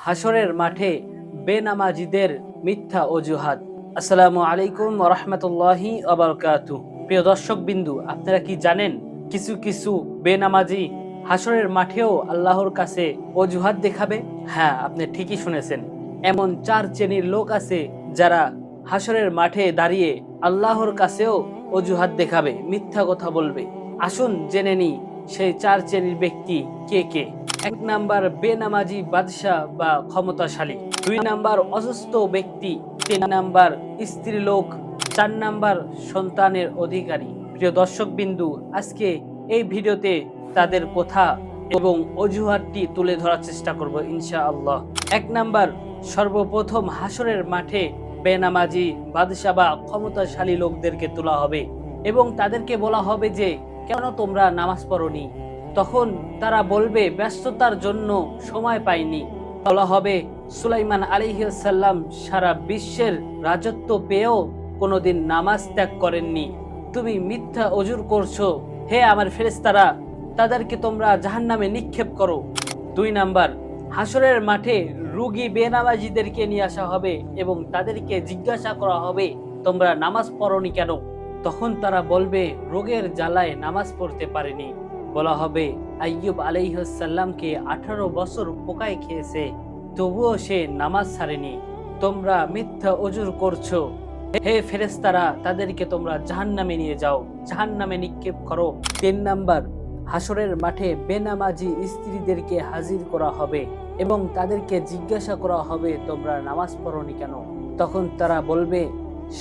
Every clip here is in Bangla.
হাসরের মাঠে বেনামাজিদের মিথ্যা অজুহাত। আসসালামু আলাইকুম ওয়া রাহমাতুল্লাহি ওয়া বারাকাতুহু। প্রিয় দর্শক বিন্দু, আপনারা কি জানেন কিছু কিছু বেনামাজি হাসরের মাঠেও আল্লাহর কাছে অজুহাত দেখাবে? হ্যাঁ, আপনি ঠিকই শুনেছেন। এমন চার শ্রেণীর লোক আছে যারা হাসরের মাঠে দাঁড়িয়ে আল্লাহর কাছেও অজুহাত দেখাবে, মিথ্যা কথা বলবে। আসুন জেনে নিই সেই চার শ্রেণীর ব্যক্তি কে কে। ১ নাম্বার বেনামাজি বাদশা বা ক্ষমতাশালী, ২ নাম্বার অসুস্থ ব্যক্তি, ৩ নাম্বার স্ত্রী লোক, ৪ নাম্বার সন্তানের অধিকারী। প্রিয় দর্শক বিন্দু, আজকে এই ভিডিওতে তাদের কথা এবং অজুহাতটি তুলে ধরার চেষ্টা করব ইনশাআল্লাহ। ১ নাম্বার, সর্বপ্রথম হাসরের মাঠে বেনামাজি বাদশা বা ক্ষমতাশালী লোকদেরকে তোলা হবে এবং তাদেরকে বলা হবে যে কেন তোমরা নামাজ পড়োনি? তখন তারা বলবে ব্যস্ততার জন্য সময় পাইনি। বলা হবে সুলাইমান আলাইহিস সালাম সারা বিশ্বের রাজত্ব পেয়েও কোনোদিন নামাজ ত্যাগ করেননি। তুমি মিথ্যা অজুর করছো, হে আমার ফেরেশতারা, তাদেরকে তোমরা জাহান্নামে নিক্ষেপ করো। ২ নাম্বার, হাসরের মাঠে রোগী বেনামাজিদেরকে নিয়ে আসা হবে এবং তাদেরকে জিজ্ঞাসা করা হবে তোমরা নামাজ পড়োনি কেন? তখন তারা বলবে রোগের জ্বালায় নামাজ পড়তে পারেনি। বলা হবে আইয়ুব আলাইহিস সালামকে 18 বছর পোকায় খেয়েছে, তবুও সে নামাজ ছাড়েনি। তোমরা মিথ্যা অজুর করছো, হে ফেরেশতারা, তাদেরকে তোমরা জাহান্নামে নিয়ে যাও, জাহান্নামে নিক্ষেপ করো। ৩ নাম্বার, হাসরের মাঠে বেনামাজি স্ত্রীদেরকে হাজির করা হবে এবং তাদেরকে জিজ্ঞাসা করা হবে তোমরা নামাজ পড়োনি কেন? তখন তারা বলবে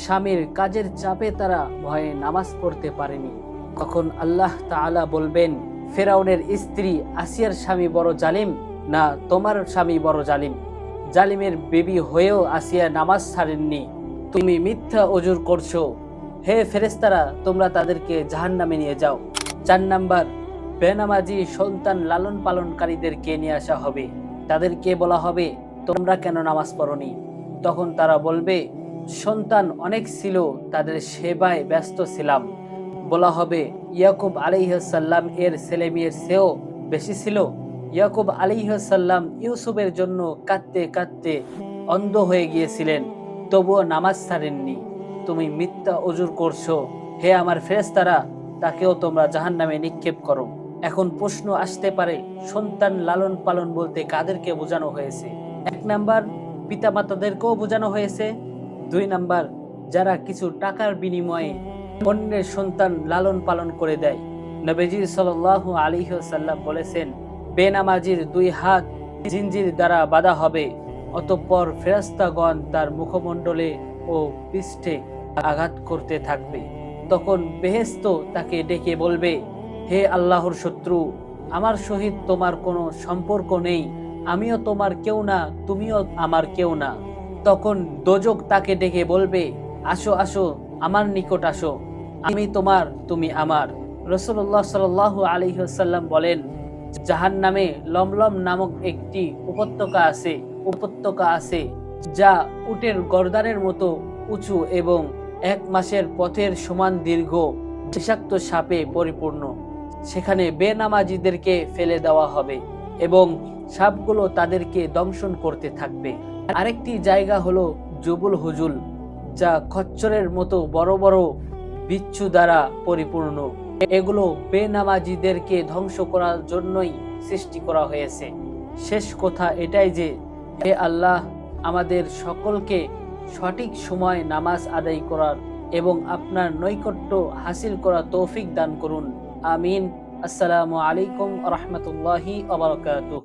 স্বামীর কাজের চাপে তারা ভয়ে নামাজ পড়তে পারেনি। তখন আল্লাহ তাআলা বলবেন ফেরাউনের স্ত্রী আসিয়ার স্বামী বড় জালিম না তোমার স্বামী বড় জালিম? জালিমের বিবি হয়েও আসিয়া নামাজ ছাড়েননি, তুমি মিথ্যা অজুর করছো, হে ফেরেশতারা, তোমরা তাদেরকে জাহান্নামে নিয়ে যাও। ৪ নাম্বার, বেনামাজি সন্তান লালন পালনকারীদেরকে নিয়ে আসা হবে। তাদেরকে বলা হবে তোমরা কেন নামাজ পড়োনি? তখন তারা বলবে সন্তান অনেক ছিল, তাদের সেবায় ব্যস্ত ছিলাম। বলা হবে ইয়াকুব আলাইহিস সালাম এর ছেলে মেয়ের চেয়েও বেশি ছিল। ইয়াকুব আলাইহিস সালাম ইউসুফের জন্য কাঁদতে কাঁদতে অন্ধ হয়ে গিয়েছিলেন, তবুও নামাজ ছাড়েননি। তুমি মিথ্যা অজুর করছো, হে আমার ফেরেশতারা, তাকেও তোমরা জাহান্নামে নিক্ষেপ করো। এখন প্রশ্ন আসতে পারে সন্তান লালন পালন বলতে কাদেরকে বোঝানো হয়েছে? ১ নাম্বার, পিতামাতাদেরকেও বোঝানো হয়েছে। ২ নাম্বার, যারা কিছু টাকার বিনিময়ে অন্যের সন্তান লালন পালন করে দেয়। নবীজি সাল্লাল্লাহু আলাইহি ওয়াসাল্লাম বলেছেন বেনামাজির ২ হাত জিনজির দ্বারা বাঁধা হবে, অতঃপর ফেরেশতাগণ তার মুখমণ্ডলে ও পৃষ্ঠে আঘাত করতে থাকবে। তখন বেহেশত তাকে ডেকে বলবে হে আল্লাহর শত্রু, আমার সহিত তোমার কোনো সম্পর্ক নেই, আমিও তোমার কেউ না, তুমিও আমার কেউ না। তখন দোজখ তাকে ডেকে বলবে আসো আসো, আমার নিকট আসো, আমি তোমার, তুমি আমার। রাসূলুল্লাহ সাল্লাল্লাহু আলাইহি ওয়াসাল্লাম বলেন জাহান্নামে লমলম নামক একটি উপত্যকা আছে যা উটের গর্দানের মতো উঁচু এবং ১ মাসের পথের সমান দীর্ঘ, বিষাক্ত সাপে পরিপূর্ণ। সেখানে বেনামাজিদেরকে ফেলে দেওয়া হবে এবং সাপগুলো তাদেরকে দংশন করতে থাকবে। আরেকটি জায়গা হলো জুবুল হুজুল, যা খচ্চরের মতো বড় বড় বিচ্ছু দ্বারা পরিপূর্ণ। এগুলো বেনামাজিদেরকে ধ্বংস করার জন্যই সৃষ্টি করা হয়েছে। শেষ কথা এটাই যে হে আল্লাহ, আমাদের সকলকে সঠিক সময় নামাজ আদায় করার এবং আপনার নৈকট্য হাসিল করার তৌফিক দান করুন। আমিন। আসসালামু আলাইকুম ওয়া রাহমাতুল্লাহি ওয়া বারাকাতুহু।